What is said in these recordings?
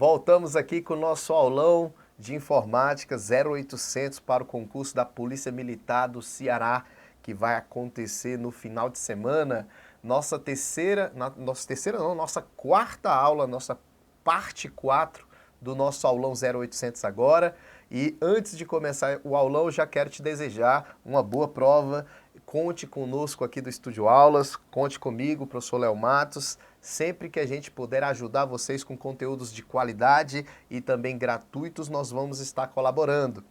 Voltamos aqui com o nosso aulão de informática 0800 para o concurso da Polícia Militar do Ceará, que vai acontecer no final de semana. Nossa quarta aula, nossa parte 4 do nosso aulão 0800 agora. E antes de começar o aulão, eu já quero te desejar uma boa prova. Conte conosco aqui do Estúdio Aulas, conte comigo, professor Léo Matos, sempre que a gente puder ajudar vocês com conteúdos de qualidade e também gratuitos, nós vamos estar colaborando.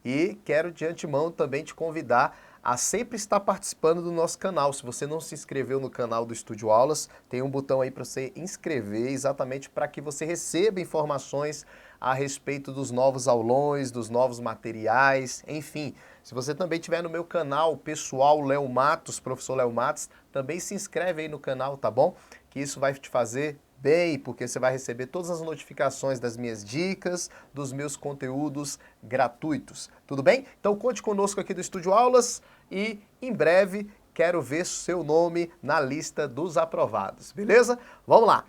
E quero de antemão também te convidar a sempre estar participando do nosso canal. Se você não se inscreveu no canal do Estúdio Aulas, tem um botão aí para você inscrever, exatamente para que você receba informações a respeito dos novos aulões, dos novos materiais, enfim. Se você também estiver no meu canal pessoal, Léo Matos, professor Léo Matos, também se inscreve aí no canal, tá bom? Que isso vai te fazer bem, porque você vai receber todas as notificações das minhas dicas, dos meus conteúdos gratuitos. Tudo bem? Então conte conosco aqui do Estúdio Aulas e em breve quero ver seu nome na lista dos aprovados, beleza? Vamos lá!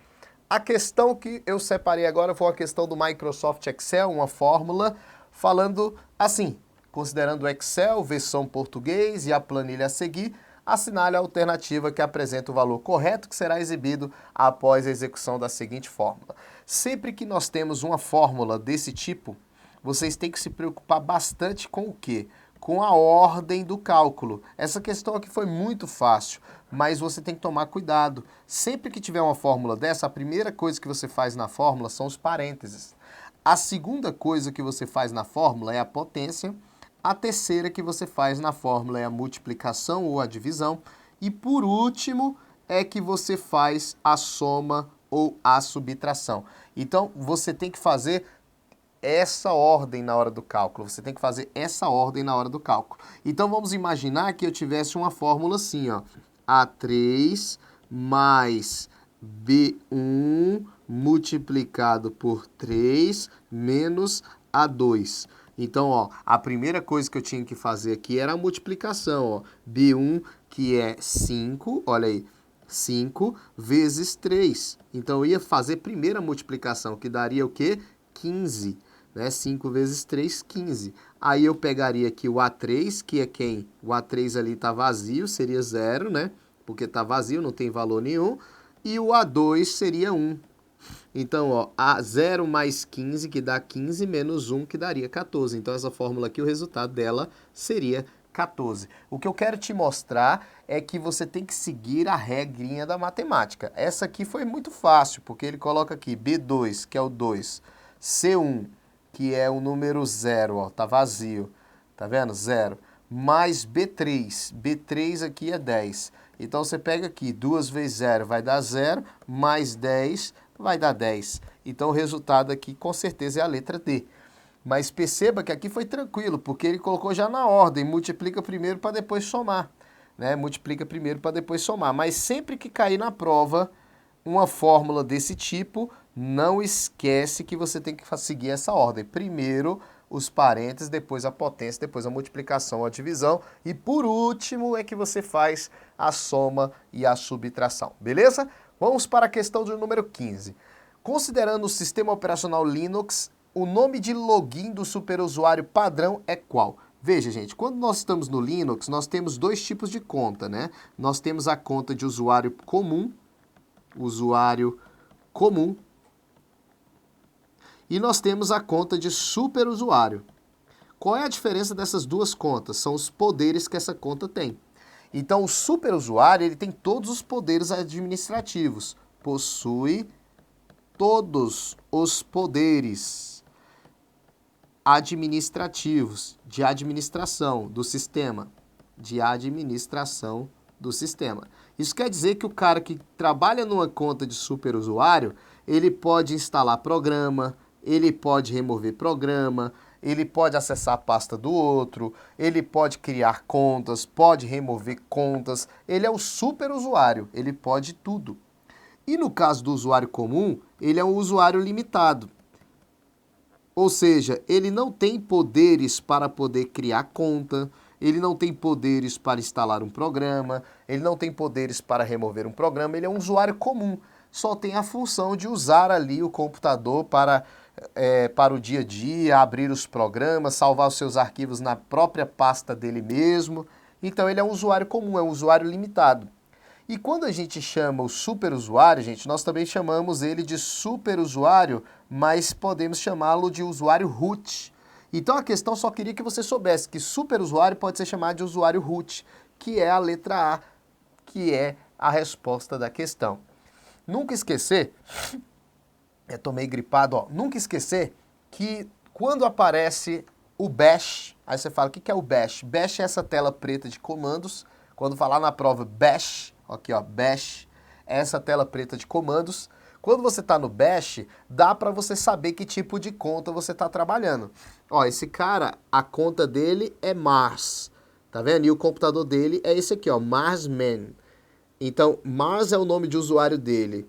A questão que eu separei agora foi a questão do Microsoft Excel, uma fórmula falando assim: considerando o Excel, versão português e a planilha a seguir, assinale a alternativa que apresenta o valor correto que será exibido após a execução da seguinte fórmula. Sempre que nós temos uma fórmula desse tipo, vocês têm que se preocupar bastante com o quê? Com a ordem do cálculo. Essa questão aqui foi muito fácil, mas você tem que tomar cuidado. Sempre que tiver uma fórmula dessa, a primeira coisa que você faz na fórmula são os parênteses. A segunda coisa que você faz na fórmula é a potência. A terceira que você faz na fórmula é a multiplicação ou a divisão. E por último é que você faz a soma ou a subtração. Então você tem que fazer essa ordem na hora do cálculo. Você tem que fazer essa ordem na hora do cálculo. Então vamos imaginar que eu tivesse uma fórmula assim, ó. A3 mais B1 multiplicado por 3 menos A2. Então, ó, a primeira coisa que eu tinha que fazer aqui era a multiplicação, ó. B1, que é 5, olha aí, 5 vezes 3. Então, eu ia fazer primeiro a multiplicação, que daria o quê? 15, né? 5 vezes 3, 15. Aí eu pegaria aqui o A3, que é quem? O A3 ali está vazio, seria 0, né? Porque está vazio, não tem valor nenhum. E o A2 seria 1. Então, ó, a 0 mais 15, que dá 15, menos 1, que daria 14. Então, essa fórmula aqui, o resultado dela seria 14. O que eu quero te mostrar é que você tem que seguir a regrinha da matemática. Essa aqui foi muito fácil, porque ele coloca aqui B2, que é o 2, C1, que é o número 0, ó, tá vazio, tá vendo? 0, mais B3. B3 aqui é 10. Então, você pega aqui, 2 vezes 0 vai dar 0, mais 10 vai dar 10. Então, o resultado aqui, com certeza, é a letra D. Mas perceba que aqui foi tranquilo, porque ele colocou já na ordem, multiplica primeiro para depois somar, né? Multiplica primeiro para depois somar. Mas sempre que cair na prova uma fórmula desse tipo, não esquece que você tem que seguir essa ordem. Primeiro os parênteses, depois a potência, depois a multiplicação ou a divisão, e por último é que você faz a soma e a subtração, beleza? Vamos para a questão de número 15. Considerando o sistema operacional Linux, o nome de login do superusuário padrão é qual? Veja, gente, quando nós estamos no Linux, nós temos dois tipos de conta, né? Nós temos a conta de usuário comum, e nós temos a conta de superusuário. Qual é a diferença dessas duas contas? São os poderes que essa conta tem. Então, o superusuário, ele tem todos os poderes administrativos. Possui todos os poderes administrativos de administração do sistema. Isso quer dizer que o cara que trabalha numa conta de superusuário, ele pode instalar programa, ele pode remover programa, ele pode acessar a pasta do outro, ele pode criar contas, pode remover contas. Ele é o superusuário, ele pode tudo. E no caso do usuário comum, ele é um usuário limitado. Ou seja, ele não tem poderes para poder criar conta, ele não tem poderes para instalar um programa, ele não tem poderes para remover um programa, ele é um usuário comum. só tem a função de usar ali o computador para o dia a dia, abrir os programas, salvar os seus arquivos na própria pasta dele mesmo. Então ele é um usuário comum, é um usuário limitado. E quando a gente chama o superusuário, gente, nós também chamamos ele de superusuário, mas podemos chamá-lo de usuário root. Então a questão só queria que você soubesse que superusuário pode ser chamado de usuário root, que é a letra A, que é a resposta da questão. Nunca esquecer, tô meio gripado, ó, nunca esquecer que quando aparece o bash, aí você fala, o que é o bash? Bash é essa tela preta de comandos. Quando falar na prova bash, aqui ó, bash, é essa tela preta de comandos. Quando você está no bash, dá para você saber que tipo de conta você está trabalhando. Ó, esse cara, a conta dele é Mars, tá vendo? E o computador dele é esse aqui, ó, Marsman. Então, Mars é o nome de usuário dele,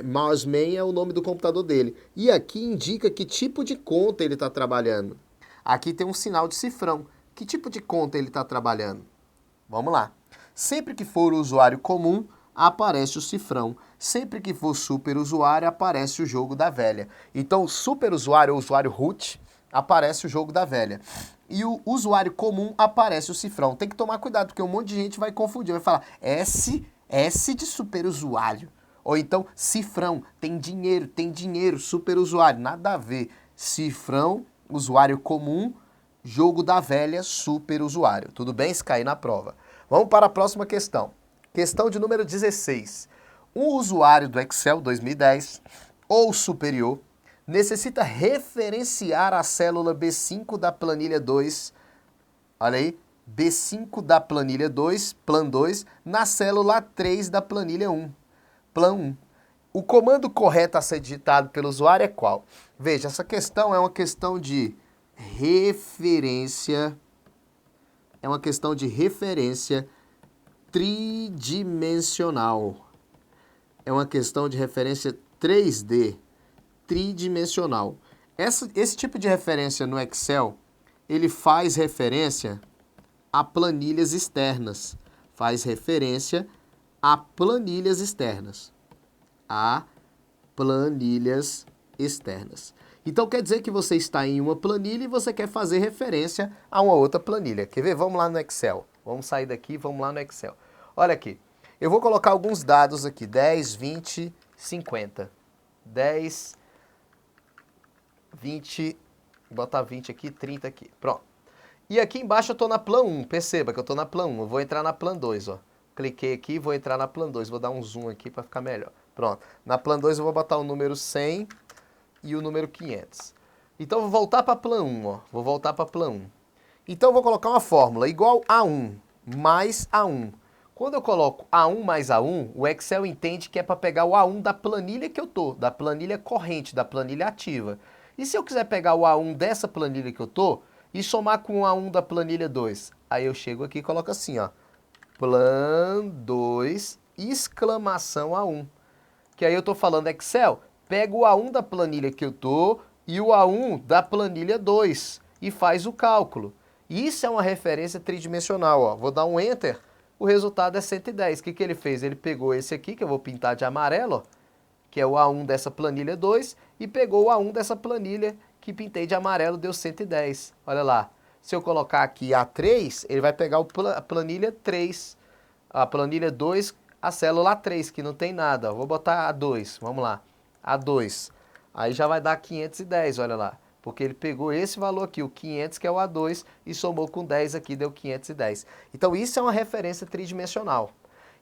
Marsman é o nome do computador dele. E aqui indica que tipo de conta ele está trabalhando. Aqui tem um sinal de cifrão. Que tipo de conta ele está trabalhando? Vamos lá. Sempre que for o usuário comum, aparece o cifrão. Sempre que for superusuário, aparece o jogo da velha. Então, o superusuário, o usuário root, aparece o jogo da velha. E o usuário comum aparece o cifrão. Tem que tomar cuidado, porque um monte de gente vai confundir. Vai falar S de superusuário. Ou então, cifrão, tem dinheiro, superusuário. Nada a ver. Cifrão, usuário comum, jogo da velha, superusuário. Tudo bem? Se cair na prova. Vamos para a próxima questão. Questão de número 16. Um usuário do Excel 2010 ou superior necessita referenciar a célula B5 da planilha 2, olha aí, B5 da planilha 2, plan 2, na célula 3 da planilha 1, plan 1. O comando correto a ser digitado pelo usuário é qual? Veja, essa questão é uma questão de referência, tridimensional. É uma questão de referência 3D, tridimensional. Esse tipo de referência no Excel, ele faz referência a planilhas externas. Faz referência a planilhas externas. Então quer dizer que você está em uma planilha e você quer fazer referência a uma outra planilha. Quer ver? Vamos lá no Excel. Vamos sair daqui, vamos lá no Excel. Olha aqui. Eu vou colocar alguns dados aqui. 10, 20, 50. 10, 20, botar 20 aqui, 30 aqui. Pronto. E aqui embaixo eu estou na plan 1. Perceba que eu estou na plan 1. Eu vou entrar na plan 2, ó. Cliquei aqui e vou entrar na plan 2. Vou dar um zoom aqui para ficar melhor. Pronto. Na plan 2 eu vou botar o número 100 e o número 500. Então eu vou voltar para plan 1, ó. Vou voltar para plan 1. Então eu vou colocar uma fórmula igual a 1 mais A1. Quando eu coloco A1 mais A1, o Excel entende que é para pegar o A1 da planilha que eu tô, da planilha corrente, da planilha ativa. E se eu quiser pegar o A1 dessa planilha que eu tô e somar com o A1 da planilha 2? Aí eu chego aqui e coloco assim, ó. Plan 2, exclamação A1. Que aí eu tô falando, Excel, pega o A1 da planilha que eu tô e o A1 da planilha 2 e faz o cálculo. Isso é uma referência tridimensional, ó. Vou dar um Enter, o resultado é 110. O que ele fez? Ele pegou esse aqui, que eu vou pintar de amarelo, ó, que é o A1 dessa planilha 2, e pegou o A1 dessa planilha que pintei de amarelo, deu 110. Olha lá. Se eu colocar aqui A3, ele vai pegar a planilha 3, a planilha 2, a célula 3, que não tem nada. Vou botar A2, vamos lá. A2. Aí já vai dar 510, olha lá. Porque ele pegou esse valor aqui, o 500, que é o A2, e somou com 10 aqui, deu 510. Então isso é uma referência tridimensional.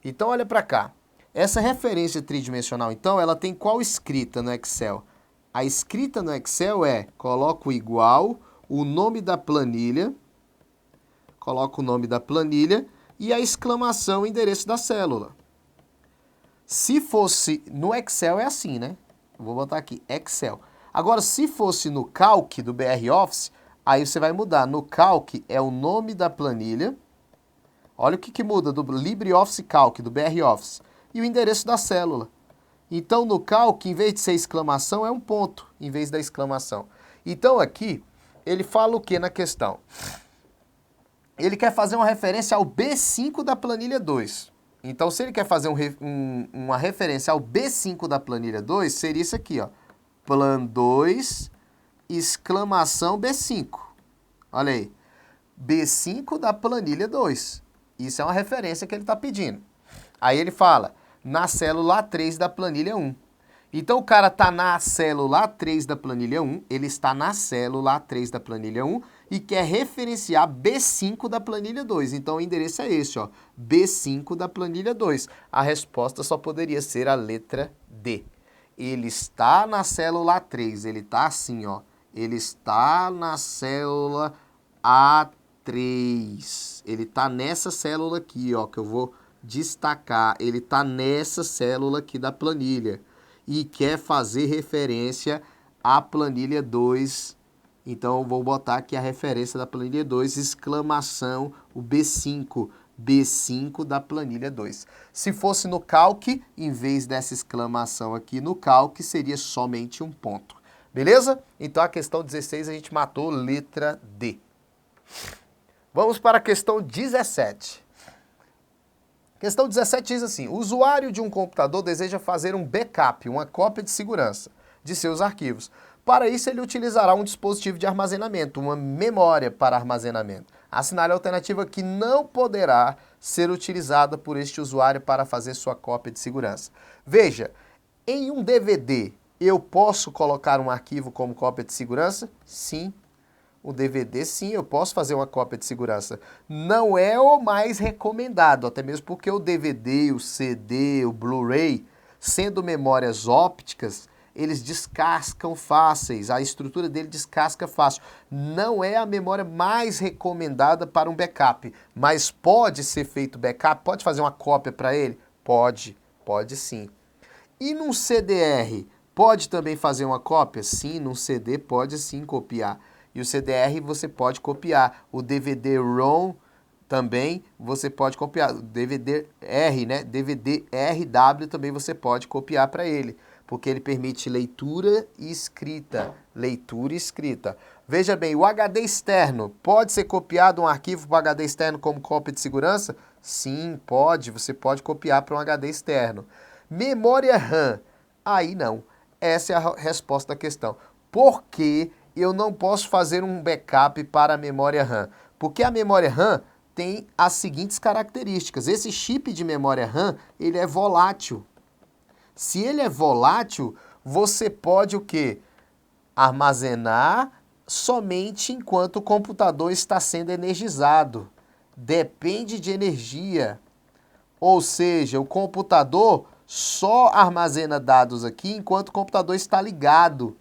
Então olha para cá. Essa referência tridimensional, então, ela tem qual escrita no Excel? A escrita no Excel é, coloco igual, o nome da planilha, coloco o nome da planilha e a exclamação, o endereço da célula. Se fosse no Excel é assim, né? Vou botar aqui, Excel. Agora, se fosse no Calc do BR Office, aí você vai mudar. No Calc é o nome da planilha. Olha o que muda do LibreOffice Calc, do BR Office. E o endereço da célula. Então, no Calc, em vez de ser exclamação, é um ponto, em vez da exclamação. Então, aqui, ele fala o que na questão? Ele quer fazer uma referência ao B5 da planilha 2. Então, se ele quer fazer uma referência ao B5 da planilha 2, seria isso aqui, ó. Plan 2, exclamação B5. Olha aí. B5 da planilha 2. Isso é uma referência que ele está pedindo. Aí ele fala, na célula A3 da planilha 1. Então, o cara está na célula A3 da planilha 1, ele está na célula A3 da planilha 1 e quer referenciar B5 da planilha 2. Então, o endereço é esse, ó, B5 da planilha 2. A resposta só poderia ser a letra D. Ele está na célula A3, ele está assim, ó, ele está na célula A3. Ele está nessa célula aqui, ó, que eu vou destacar. Ele está nessa célula aqui da planilha e quer fazer referência à planilha 2. Então, eu vou botar aqui a referência da planilha 2, exclamação, o B5. B5 da planilha 2. Se fosse no calc, em vez dessa exclamação aqui no calc, seria somente um ponto. Beleza? Então, a questão 16 a gente matou letra D. Vamos para a questão 17. Questão 17 diz assim, o usuário de um computador deseja fazer um backup, uma cópia de segurança de seus arquivos. Para isso, ele utilizará um dispositivo de armazenamento, uma memória para armazenamento. Assinale a alternativa que não poderá ser utilizada por este usuário para fazer sua cópia de segurança. Veja, em um DVD, eu posso colocar um arquivo como cópia de segurança? Sim. O DVD, sim, eu posso fazer uma cópia de segurança. Não é o mais recomendado, até mesmo porque o DVD, o CD, o Blu-ray, sendo memórias ópticas, eles descascam fáceis, a estrutura dele descasca fácil. Não é a memória mais recomendada para um backup, mas pode ser feito backup? Pode fazer uma cópia para ele? Pode sim. E num CDR, pode também fazer uma cópia? Sim, num CD pode sim copiar. E o CDR você pode copiar. O DVD-ROM também você pode copiar. O DVD-R, né? DVD-RW também você pode copiar para ele, porque ele permite leitura e escrita. Leitura e escrita. Veja bem, o HD externo, pode ser copiado um arquivo para o HD externo como cópia de segurança? Sim, pode. Você pode copiar para um HD externo. Memória RAM, aí não. Essa é a resposta da questão. Por que eu não posso fazer um backup para a memória RAM? Porque a memória RAM tem as seguintes características. Esse chip de memória RAM, ele é volátil. Se ele é volátil, você pode o quê? Armazenar somente enquanto o computador está sendo energizado. Depende de energia. Ou seja, o computador só armazena dados aqui enquanto o computador está ligado.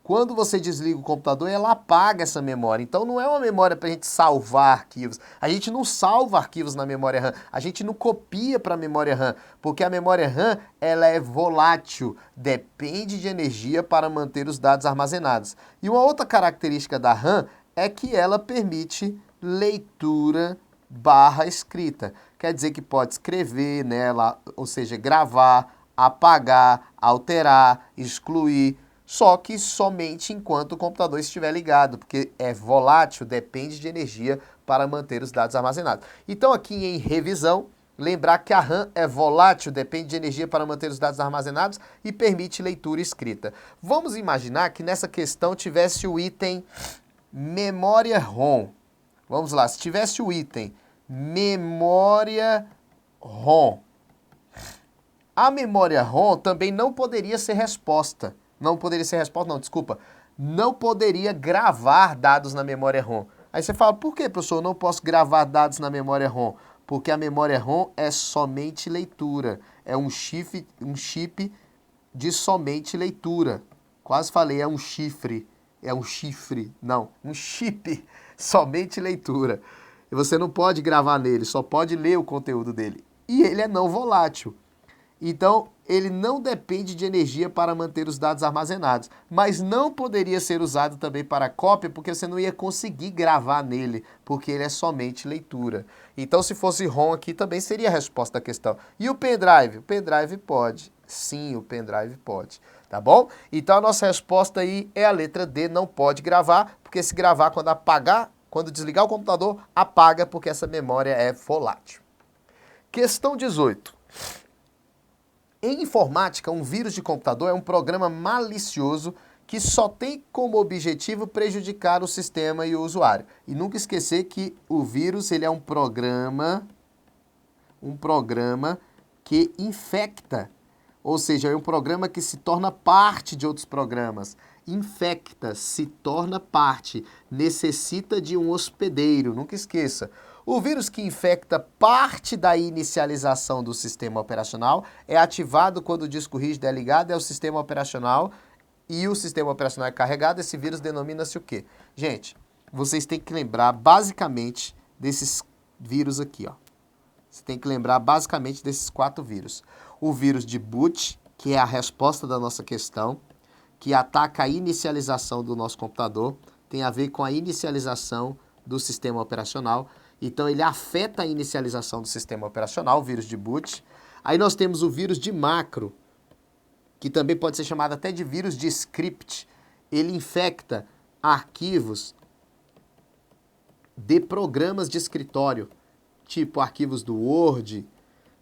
Quando você desliga o computador, ela apaga essa memória. Então não é uma memória para a gente salvar arquivos. A gente não salva arquivos na memória RAM. A gente não copia para a memória RAM. Porque a memória RAM ela é volátil. Depende de energia para manter os dados armazenados. E uma outra característica da RAM é que ela permite leitura / escrita. Quer dizer que pode escrever nela, ou seja, gravar, apagar, alterar, excluir. Só que somente enquanto o computador estiver ligado, porque é volátil, depende de energia para manter os dados armazenados. Então aqui em revisão, lembrar que a RAM é volátil, depende de energia para manter os dados armazenados e permite leitura e escrita. Vamos imaginar que nessa questão tivesse o item memória ROM. Vamos lá, se tivesse o item memória ROM. A memória ROM também não poderia ser resposta. Não poderia gravar dados na memória ROM. Aí você fala, por que, professor, eu não posso gravar dados na memória ROM? Porque a memória ROM é somente leitura. É um chip de somente leitura. Quase falei, é um chifre. Não, um chip, somente leitura. E você não pode gravar nele, só pode ler o conteúdo dele. E ele é não volátil. Então, ele não depende de energia para manter os dados armazenados, mas não poderia ser usado também para cópia, porque você não ia conseguir gravar nele, porque ele é somente leitura. Então, se fosse ROM aqui, também seria a resposta da questão. E o pendrive? O pendrive pode. Sim, o pendrive pode. Tá bom? Então, a nossa resposta aí é a letra D, não pode gravar, porque se gravar quando apagar, quando desligar o computador, apaga, porque essa memória é volátil. Questão 18. Em informática, um vírus de computador é um programa malicioso que só tem como objetivo prejudicar o sistema e o usuário. E nunca esquecer que o vírus ele é um programa que infecta, ou seja, é um programa que se torna parte de outros programas. Infecta, se torna parte, necessita de um hospedeiro, nunca esqueça. O vírus que infecta parte da inicialização do sistema operacional é ativado quando o disco rígido é ligado ao sistema operacional e o sistema operacional é carregado. Esse vírus denomina-se o quê? Gente, vocês têm que lembrar basicamente desses vírus aqui, ó. Você tem que lembrar basicamente desses 4 vírus. O vírus de boot, que é a resposta da nossa questão, que ataca a inicialização do nosso computador, tem a ver com a inicialização do sistema operacional. Então, ele afeta a inicialização do sistema operacional, o vírus de boot. Aí nós temos o vírus de macro, que também pode ser chamado até de vírus de script. Ele infecta arquivos de programas de escritório, tipo arquivos do Word,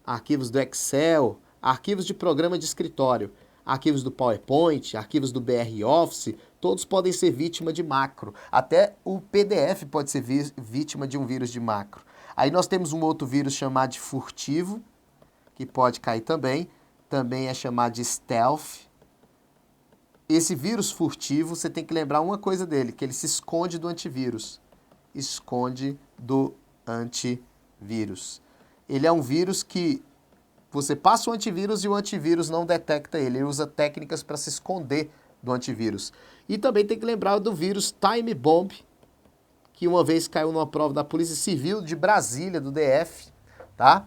arquivos do Excel, arquivos de programa de escritório, arquivos do PowerPoint, arquivos do BR Office, todos podem ser vítima de macro. Até o PDF pode ser vítima de um vírus de macro. Aí nós temos um outro vírus chamado de furtivo, que pode cair também é chamado de stealth. Esse vírus furtivo, você tem que lembrar uma coisa dele, que ele se esconde do antivírus. Esconde do antivírus. Ele é um vírus que você passa o antivírus e o antivírus não detecta ele. Ele usa técnicas para se esconder do antivírus. E também tem que lembrar do vírus Time Bomb, que uma vez caiu numa prova da Polícia Civil de Brasília, do DF, tá?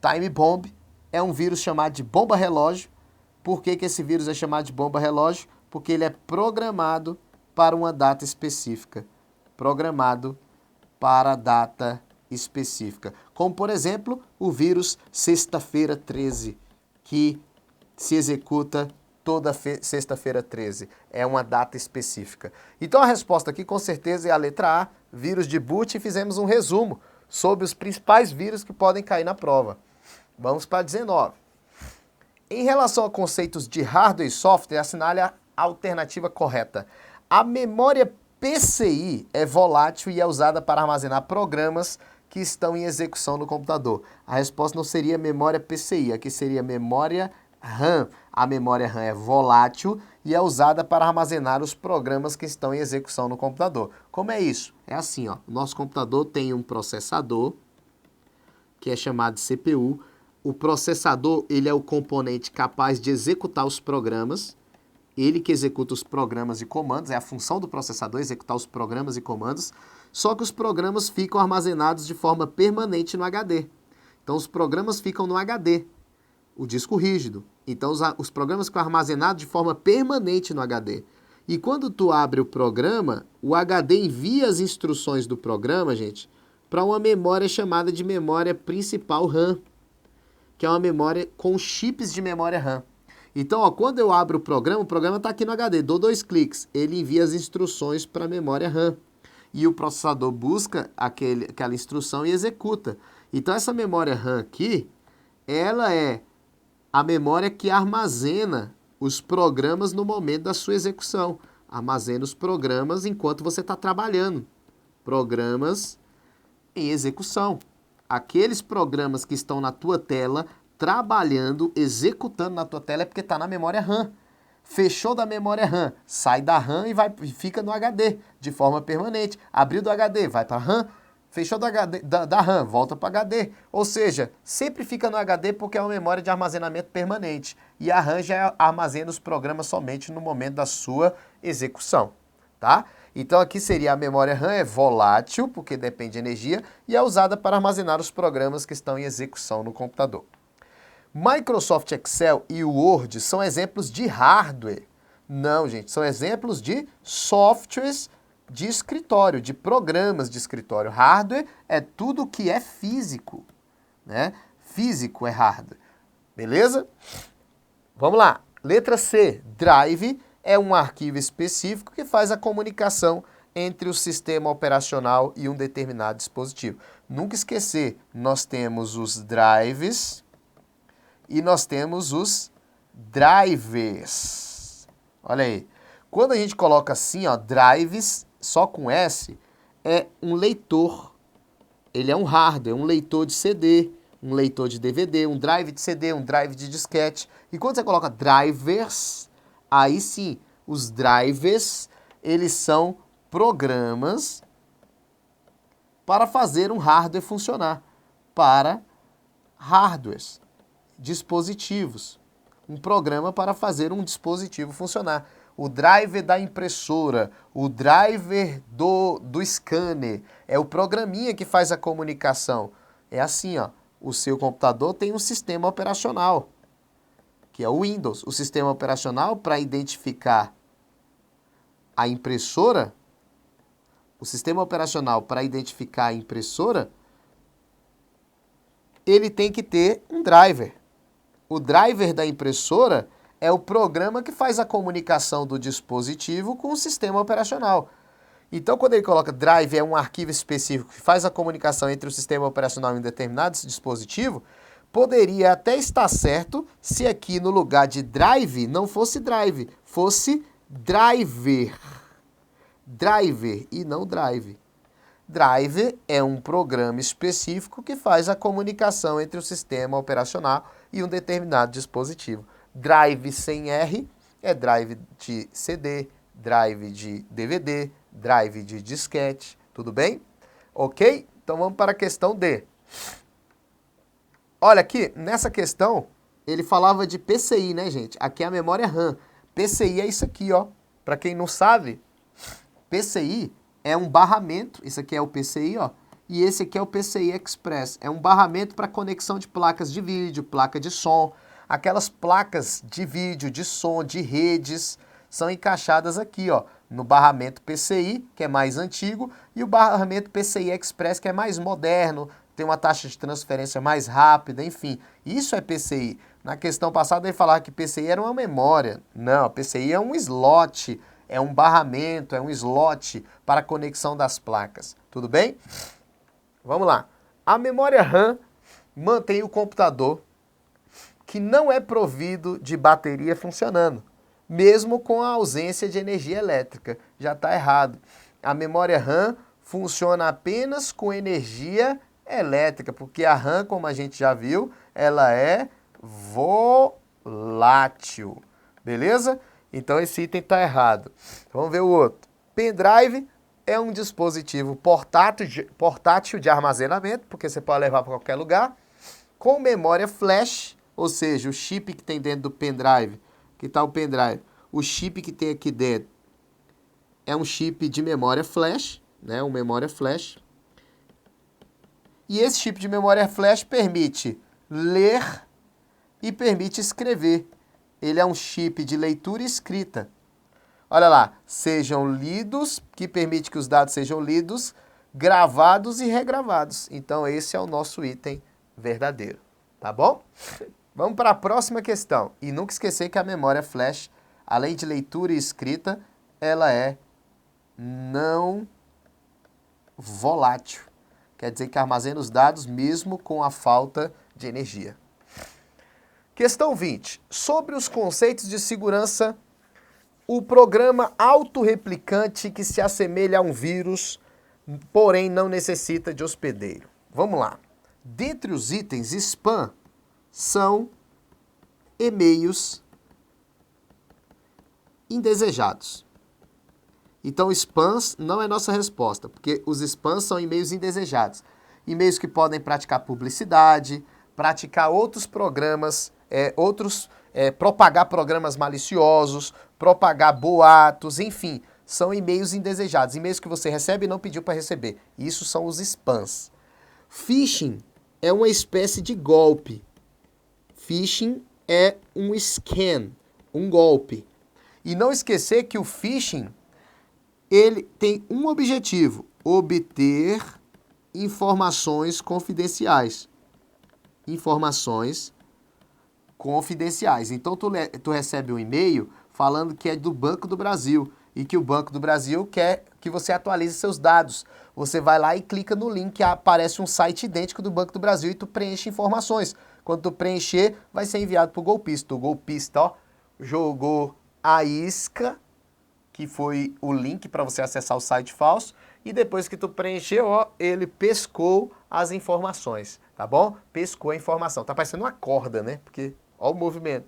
Time Bomb é um vírus chamado de bomba relógio. Por que que esse vírus é chamado de bomba relógio? Porque ele é programado para uma data específica. Programado para a data específica. Como, por exemplo, o vírus Sexta-feira 13, que se executa toda sexta-feira 13. É uma data específica. Então a resposta aqui com certeza é a letra A, vírus de boot, e fizemos um resumo sobre os principais vírus que podem cair na prova. Vamos para 19. Em relação a conceitos de hardware e software, assinale a alternativa correta. A memória PCI é volátil e é usada para armazenar programas que estão em execução no computador. A resposta não seria memória PCI, aqui seria memória RAM. A memória RAM é volátil e é usada para armazenar os programas que estão em execução no computador. Como é isso? É assim, ó. O nosso computador tem um processador, que é chamado de CPU. O processador, ele é o componente capaz de executar os programas. Ele que executa os programas e comandos, é a função do processador executar os programas e comandos, só que os programas ficam armazenados de forma permanente no HD. Então os programas ficam no HD, o disco rígido. Então os programas ficam armazenados de forma permanente no HD. E quando tu abre o programa, o HD envia as instruções do programa, gente, para uma memória chamada de memória principal RAM, que é uma memória com chips de memória RAM. Então, ó, quando eu abro o programa está aqui no HD, dou 2 cliques, ele envia as instruções para a memória RAM. E o processador busca aquela instrução e executa. Então, essa memória RAM aqui, ela é a memória que armazena os programas no momento da sua execução. Armazena os programas enquanto você está trabalhando. Programas em execução. Aqueles programas que estão na tua tela, trabalhando, executando na tua tela, é porque está na memória RAM. Fechou da memória RAM, sai da RAM e fica no HD, de forma permanente. Abriu do HD, vai para a RAM. Fechou do HD, da RAM, volta para HD. Ou seja, sempre fica no HD porque é uma memória de armazenamento permanente. E a RAM já armazena os programas somente no momento da sua execução, tá? Então aqui seria a memória RAM, é volátil, porque depende de energia, e é usada para armazenar os programas que estão em execução no computador. Microsoft Excel e Word são exemplos de hardware. Não, gente, são exemplos de softwares de escritório, de programas de escritório. Hardware é tudo que é físico, né? Físico é hardware. Beleza? Vamos lá. Letra C. Drive é um arquivo específico que faz a comunicação entre o sistema operacional e um determinado dispositivo. Nunca esquecer, nós temos os drives e nós temos os drivers. Olha aí. Quando a gente coloca assim, ó, drives, só com S, é um leitor. Ele é um hardware, um leitor de CD, um leitor de DVD, um drive de CD, um drive de disquete. E quando você coloca drivers, aí sim, os drivers, eles são programas para fazer um hardware funcionar, para hardwares, dispositivos. Um programa para fazer um dispositivo funcionar. O driver da impressora, o driver do scanner, é o programinha que faz a comunicação. É assim, ó, o seu computador tem um sistema operacional, que é o Windows. O sistema operacional, para identificar a impressora, o sistema operacional para identificar a impressora, ele tem que ter um driver. O driver da impressora é o programa que faz a comunicação do dispositivo com o sistema operacional. Então, quando ele coloca drive, é um arquivo específico que faz a comunicação entre o sistema operacional e um determinado dispositivo, poderia até estar certo se aqui no lugar de drive não fosse drive, fosse driver. Driver e não drive. Driver é um programa específico que faz a comunicação entre o sistema operacional e um determinado dispositivo. Drive sem R é drive de CD, drive de DVD, drive de disquete, tudo bem? Ok? Então vamos para a questão D. Olha aqui, nessa questão, ele falava de PCI, né, gente? Aqui é a memória RAM. PCI é isso aqui, ó. Para quem não sabe, PCI é um barramento, isso aqui é o PCI, ó, e esse aqui é o PCI Express. É um barramento para conexão de placas de vídeo, placa de som. Aquelas placas de vídeo, de som, de redes, são encaixadas aqui, ó, no barramento PCI, que é mais antigo, e o barramento PCI Express, que é mais moderno, tem uma taxa de transferência mais rápida, enfim. Isso é PCI. Na questão passada ele falava que PCI era uma memória. Não, PCI é um slot, é um barramento, é um slot para a conexão das placas. Tudo bem? Vamos lá. A memória RAM mantém o computador que não é provido de bateria funcionando, mesmo com a ausência de energia elétrica. Já está errado. A memória RAM funciona apenas com energia elétrica, porque a RAM, como a gente já viu, ela é volátil. Beleza? Então esse item está errado. Vamos ver o outro. Pendrive é um dispositivo portátil de armazenamento, porque você pode levar para qualquer lugar, com memória flash, ou seja, o chip que tem dentro do pendrive. Que está o pendrive? O chip que tem aqui dentro é um chip de memória flash, né? Uma memória flash. E esse chip de memória flash permite ler e permite escrever. Ele é um chip de leitura e escrita. Olha lá, sejam lidos, que permite que os dados sejam lidos, gravados e regravados. Então esse é o nosso item verdadeiro, tá bom? Vamos para a próxima questão. E nunca esquecer que a memória flash, além de leitura e escrita, ela é não volátil. Quer dizer que armazena os dados mesmo com a falta de energia. Questão 20. Sobre os conceitos de segurança, o programa autorreplicante que se assemelha a um vírus, porém não necessita de hospedeiro. Vamos lá. Dentre os itens, spam são e-mails indesejados. Então, spams não é nossa resposta, porque os spams são e-mails indesejados. E-mails que podem praticar publicidade, praticar outros programas, propagar programas maliciosos, propagar boatos, enfim, são e-mails indesejados. E-mails que você recebe e não pediu para receber. Isso são os spams. Phishing é uma espécie de golpe. Phishing é um scam, um golpe. E não esquecer que o phishing, ele tem um objetivo: obter informações confidenciais. Informações confidenciais. Então, tu recebe um e-mail falando que é do Banco do Brasil e que o Banco do Brasil quer que você atualize seus dados. Você vai lá e clica no link, aparece um site idêntico do Banco do Brasil e tu preenche informações. Quando tu preencher, vai ser enviado pro golpista. O golpista, ó, jogou a isca, que foi o link para você acessar o site falso, e depois que tu preencheu, ó, ele pescou as informações, tá bom? Pescou a informação. Tá parecendo uma corda, né? Porque, ó o movimento.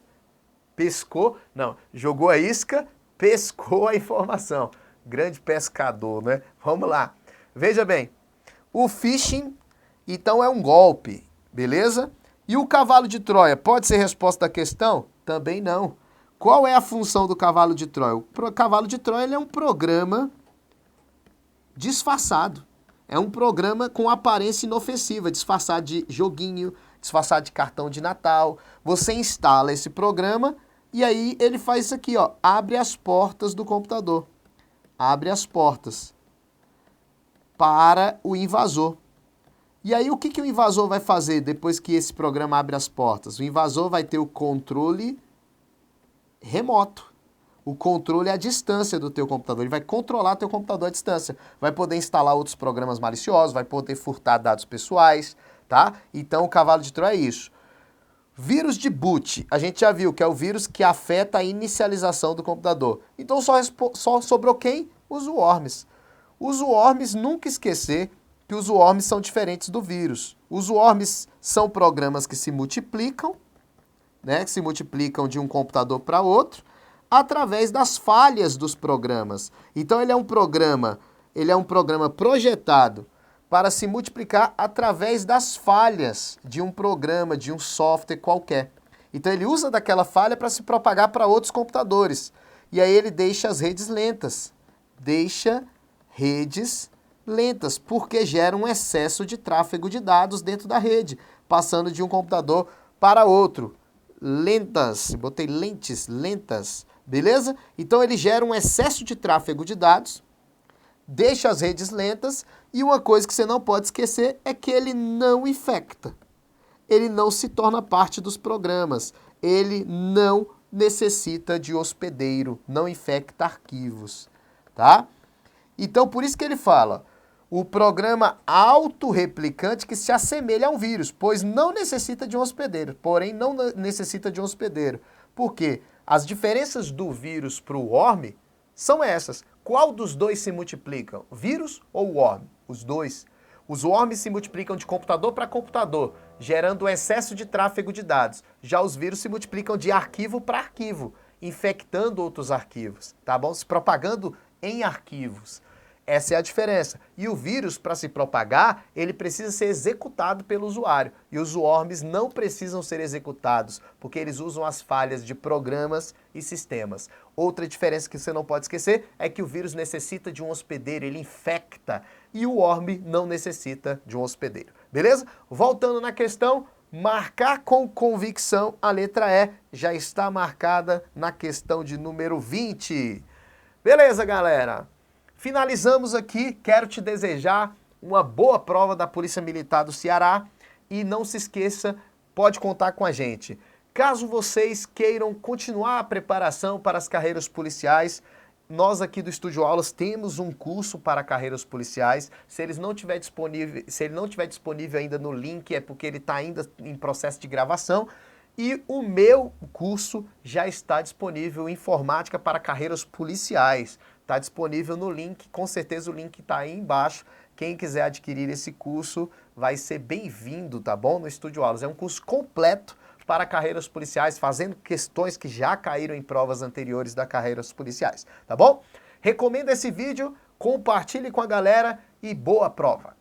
Pescou, não, jogou a isca, pescou a informação. Grande pescador, né? Vamos lá. Veja bem, o phishing, então, é um golpe, beleza? E o cavalo de Troia, pode ser resposta da questão? Também não. Qual é a função do cavalo de Troia? O cavalo de Troia ele é um programa disfarçado. É um programa com aparência inofensiva, disfarçado de joguinho, disfarçado de cartão de Natal. Você instala esse programa e aí ele faz isso aqui, ó, abre as portas do computador. Abre as portas para o invasor. E aí o que o invasor vai fazer depois que esse programa abre as portas? O invasor vai ter o controle remoto. O controle à distância do teu computador. Ele vai controlar teu computador à distância. Vai poder instalar outros programas maliciosos, vai poder furtar dados pessoais, tá? Então o cavalo de Troia é isso. Vírus de boot, a gente já viu que é o vírus que afeta a inicialização do computador. Então só sobrou quem? Os worms. Os worms, nunca esquecer que os worms são diferentes do vírus. Os worms são programas que se multiplicam, né, que se multiplicam de um computador para outro, através das falhas dos programas. Então ele é um programa projetado para se multiplicar através das falhas de um programa, de um software qualquer. Então ele usa daquela falha para se propagar para outros computadores. E aí ele deixa as redes lentas. Deixa redes lentas, porque gera um excesso de tráfego de dados dentro da rede, passando de um computador para outro. Lentas, botei lentes, lentas, beleza? Então ele gera um excesso de tráfego de dados, deixa as redes lentas, e uma coisa que você não pode esquecer é que ele não infecta. Ele não se torna parte dos programas. Ele não necessita de hospedeiro, não infecta arquivos, tá? Então por isso que ele fala, o programa autorreplicante que se assemelha a um vírus, pois não necessita de um hospedeiro, porém não necessita de um hospedeiro. Por quê? As diferenças do vírus para o worm são essas. Qual dos dois se multiplicam? Vírus ou worm? Os dois. Os worms se multiplicam de computador para computador, gerando excesso de tráfego de dados. Já os vírus se multiplicam de arquivo para arquivo, infectando outros arquivos, tá bom? Se propagando em arquivos. Essa é a diferença. E o vírus, para se propagar, ele precisa ser executado pelo usuário. E os worms não precisam ser executados, porque eles usam as falhas de programas e sistemas. Outra diferença que você não pode esquecer é que o vírus necessita de um hospedeiro, ele infecta. E o worm não necessita de um hospedeiro. Beleza? Voltando na questão, marcar com convicção a letra E já está marcada na questão de número 20. Beleza, galera? Finalizamos aqui, quero te desejar uma boa prova da Polícia Militar do Ceará e não se esqueça, pode contar com a gente. Caso vocês queiram continuar a preparação para as carreiras policiais, nós aqui do Estúdio Aulas temos um curso para carreiras policiais. Se ele não estiver disponível ainda no link, é porque ele está ainda em processo de gravação. E o meu curso já está disponível, Informática para Carreiras Policiais. Está disponível no link, com certeza o link está aí embaixo. Quem quiser adquirir esse curso vai ser bem-vindo, tá bom? No Estúdio Aulas. É um curso completo para carreiras policiais, fazendo questões que já caíram em provas anteriores da carreiras policiais, tá bom? Recomendo esse vídeo, compartilhe com a galera e boa prova!